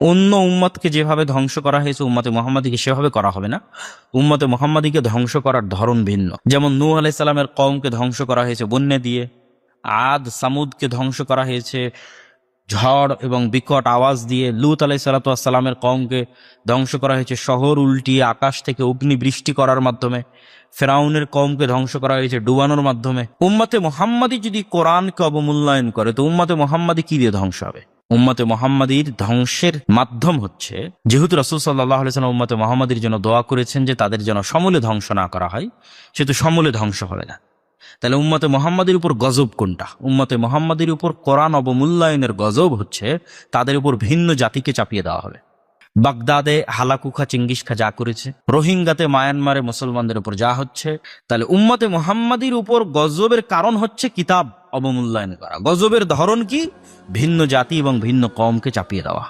অন্য উম্মতকে যেভাবে ধ্বংস করা হয়েছে উম্মতে মুহাম্মাদীকে সেভাবে করা হবে না। উম্মতে মুহাম্মাদীকে ধ্বংস করার ধরন ভিন্ন। যেমন নূহ আলাইহিস সালামের কওমকে ধ্বংস করা হয়েছে বন্যা দিয়ে, আদ সামুদকে ধ্বংস করা হয়েছে ঝড় এবং বিকট আওয়াজ দিয়ে, লূত আলাইহিস সালামের কওমকে ধ্বংস করা হয়েছে শহর উল্টিয়ে আকাশ থেকে অগ্নি বৃষ্টি করার মাধ্যমে, ফেরাউনের কওমকে ধ্বংস করা হয়েছে ডুবানোর মাধ্যমে। উম্মতে মুহাম্মাদী যদি কোরআনকে অবমূল্যায়ন করে তো উম্মতে মুহাম্মাদী কি দিয়ে ধ্বংস হবে? উম্মতে মুহাম্মাদীর ধ্বংসের মাধ্যম হচ্ছে, যেহেতু রাসূল সাল্লাল্লাহু আলাইহি ওয়াসাল্লাম উম্মতে মুহাম্মাদীর জন্য দোয়া করেছেন যে তাদের যেন সমূলে ধ্বংস না করা হয়, সেহেতু সমূলে ধ্বংস হবে না। তাহলে উম্মতে মুহাম্মাদীর উপর গজব কোনটা? উম্মতে মুহাম্মাদীর উপর কোরআন অবমূল্যায়নের গজব হচ্ছে তাদের উপর ভিন্ন জাতিকে চাপিয়ে দেওয়া হবে। বাগদাদে হালাকুখা চিঙ্গিস খা যা করেছে, রোহিঙ্গাতে মায়ানমারে মুসলমানদের উপর যা হচ্ছে, তাহলে উম্মতে মুহাম্মাদীর উপর গজবের কারণ হচ্ছে কিতাব অবমূল্যায়ন করা। গজবের ধরন কি? ভিন্ন জাতি এবং ভিন্ন কওমকে চাপিয়ে দেওয়া।